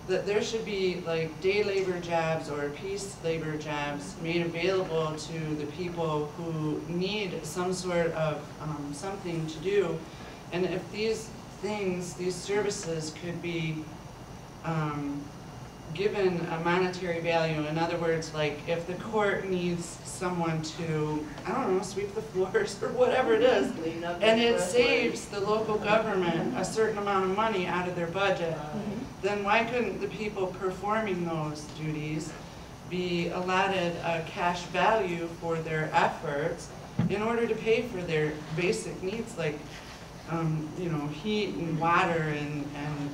that there should be like day labor jobs or piece labor jobs made available to the people who need some sort of something to do. And if these things, these services could be given a monetary value, in other words, like if the court needs someone to, I don't know, sweep the floors or whatever it is, and it saves the local government a certain amount of money out of their budget, then why couldn't the people performing those duties be allotted a cash value for their efforts in order to pay for their basic needs, like you know, heat and water and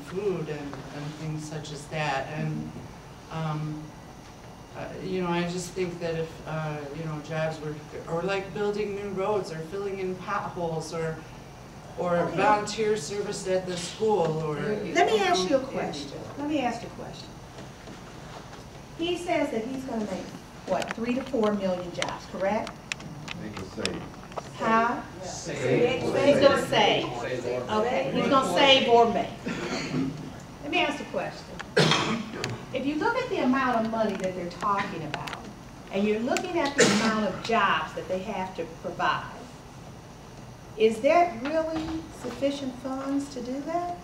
food and things such as that. And you know, I just think that if you know, jobs were, or like building new roads or filling in potholes or volunteer service at the school, or let me ask you a question. Let me ask you a question. He says that he's going to make what, 3 to 4 million jobs, correct? Huh? He's going to save. Okay, he's going to save or make. Let me ask you a question. If you look at the amount of money that they're talking about, and you're looking at the amount of jobs that they have to provide, is that really sufficient funds to do that?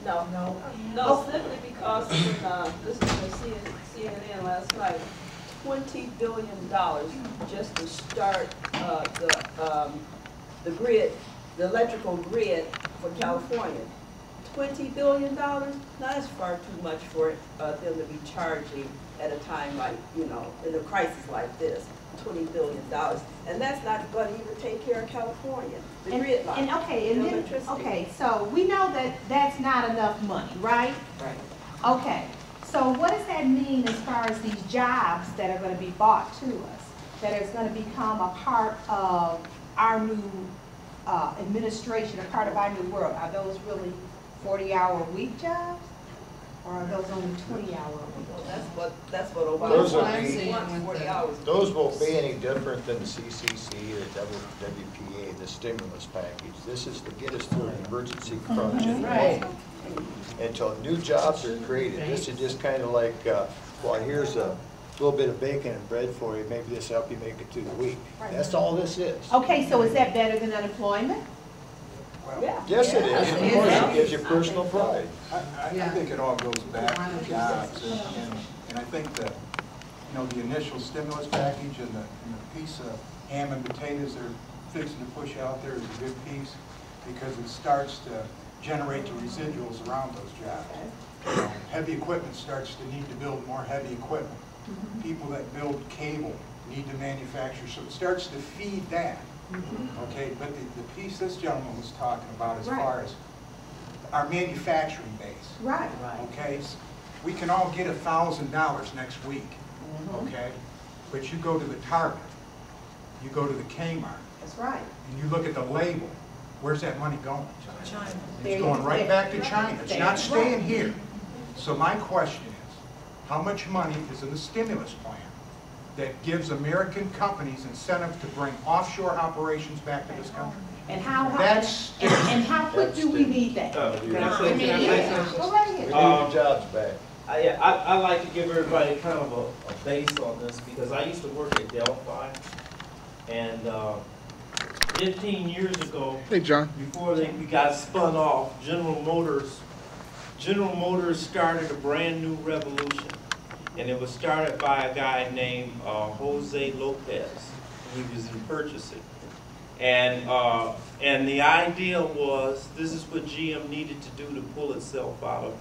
No. No, simply because listening to CNN last night, $20 billion just to start the grid, the electrical grid for California. $20 billion? Now that's far too much for them to be charging at a time like, you know, in a crisis like this. $20 billion, and that's not going to even take care of California, the grid line. Okay, so we know that that's not enough money, right? Right. Okay, so what does that mean as far as these jobs that are going to be brought to us, that is going to become a part of our new administration, a part of our new world? Are those really 40-hour-a-week jobs, or are those only 20-hour a week? That's what Obama wants, 40 hours. Those won't be any different than the CCC or WPA, the stimulus package. This is to get us through an emergency crunch at the moment until new jobs are created. This is just kind of like, well, here's a little bit of bacon and bread for you. Maybe this will help you make it through the week. That's all this is. Okay, so is that better than unemployment? Well, yes, it is. Of course, it gives you personal pride. I think it all goes back to jobs, and I think that, you know, the initial stimulus package and the piece of ham and potatoes they're fixing to push out there is a good piece, because it starts to generate the residuals around those jobs. You know, heavy equipment starts to need to build more heavy equipment. People that build cable need to manufacture, so it starts to feed that. Okay, but the piece this gentleman was talking about as far as our manufacturing base. Right. Okay, so we can all get $1,000 next week. Okay, but you go to the Target, you go to the Kmart. That's right. And you look at the label. Where's that money going? China. It's going right back to China. It's not staying here. So my question is, how much money is in the stimulus plan that gives American companies incentive to bring offshore operations back to this country? And how quick do we need that? Can I say something? Go right ahead. Jobs back. I like to give everybody kind of a base on this, because I used to work at Delphi, and 15 years ago, Hey, John. before we got spun off, General Motors started a brand new revolution, and it was started by a guy named Jose Lopez. He was in purchasing, and the idea was, this is what GM needed to do to pull itself out of,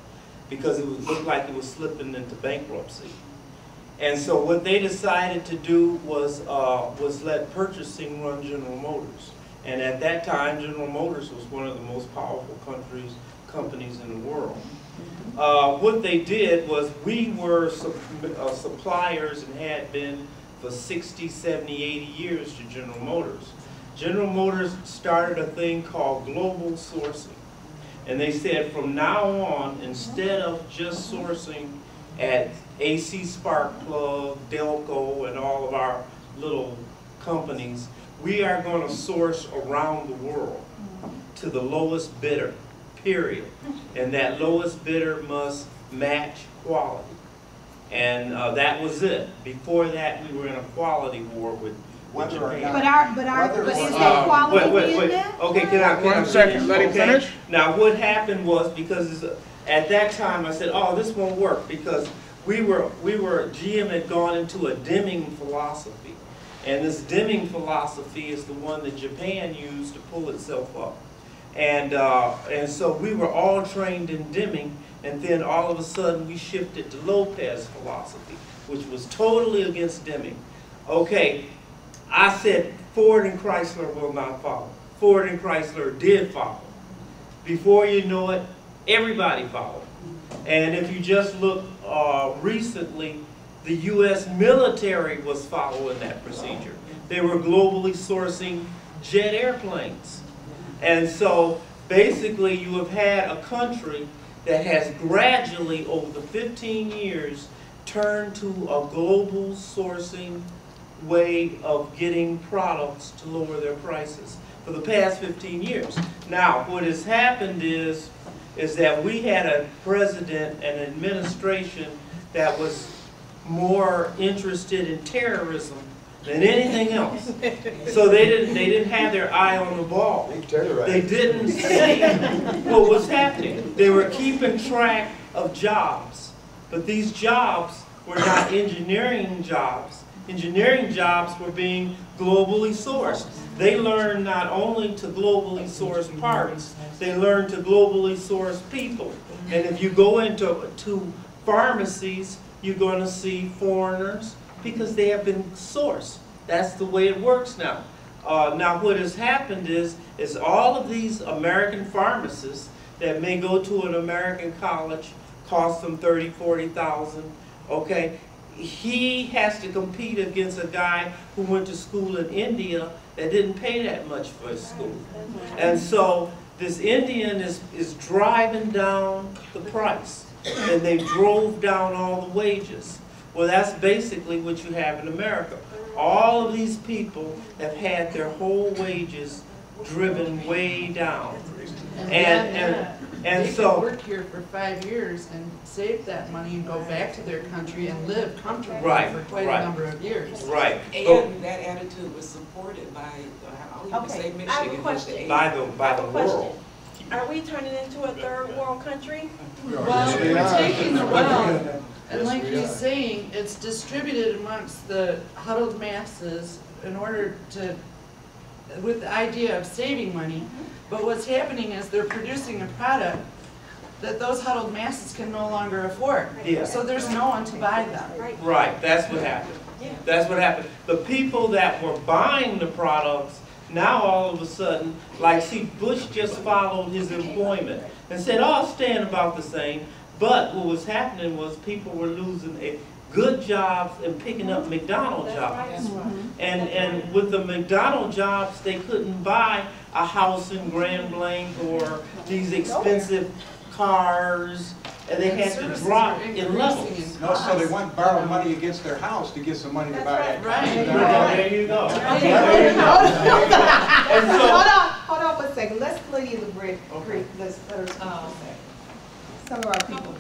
because it looked like it was slipping into bankruptcy. And so what they decided to do was let purchasing run General Motors. And at that time, General Motors was one of the most powerful companies in the world. What they did was, we were suppliers and had been for 60, 70, 80 years to General Motors. General Motors started a thing called global sourcing. And they said, from now on, instead of just sourcing at AC Spark Plug, Delco, and all of our little companies, we are going to source around the world to the lowest bidder, period. And that lowest bidder must match quality. And that was it. Before that, we were in a quality war with Japan. But is there quality in that? Okay, can I One second, let him finish. Now, what happened was, because at that time I said, oh, this won't work, because GM had gone into a Deming philosophy. And this Deming philosophy is the one that Japan used to pull itself up. And so we were all trained in Deming, and then all of a sudden we shifted to Lopez philosophy, which was totally against Deming. Okay, I said Ford and Chrysler will not follow. Ford and Chrysler did follow. Before you know it, everybody followed. And if you just look recently, the U.S. military was following that procedure. They were globally sourcing jet airplanes. And so basically you have had a country that has gradually over the 15 years turned to a global sourcing way of getting products to lower their prices for the past 15 years. Now, what has happened is that we had a president and an administration that was more interested in terrorism than anything else. So they didn't have their eye on the ball. They didn't see what was happening. They were keeping track of jobs, but these jobs were not engineering jobs. Engineering jobs were being globally sourced. They learned not only to globally source parts, they learned to globally source people. And if you go into pharmacies, you're going to see foreigners because they have been sourced. That's the way it works now. Now what has happened is all of these American pharmacists that may go to an American college, cost them $30,000, $40,000, okay? He has to compete against a guy who went to school in India that didn't pay that much for his school. And so this Indian is driving down the price, and they drove down all the wages. Well, that's basically what you have in America. All of these people have had their whole wages driven way down. And they so can work here for 5 years and save that money and go back to their country and live comfortably for quite a number of years. Right. And that attitude was supported by, I'll even say I have a Michigan. question. By the world. Are we turning into a third world country? Well, we're taking the wealth, and like he's saying, it's distributed amongst the huddled masses in order to, with the idea of saving money. But what's happening is they're producing a product that those huddled masses can no longer afford. Yeah. So there's no one to buy them. Right, that's what happened. That's what happened. The people that were buying the products, now all of a sudden, like, see, Bush just followed his employment and said, oh, I'll stay about the same. But what was happening was people were losing good jobs and picking up McDonald's jobs. And with the McDonald's jobs, they couldn't buy a house in Grand Blanc or these expensive cars, and they had to drop in levels. No, so they went and borrowed money against their house to get some money to buy that. Right. There you go. And so, Hold on for a second. Let's clear the brick. Let's some of our people.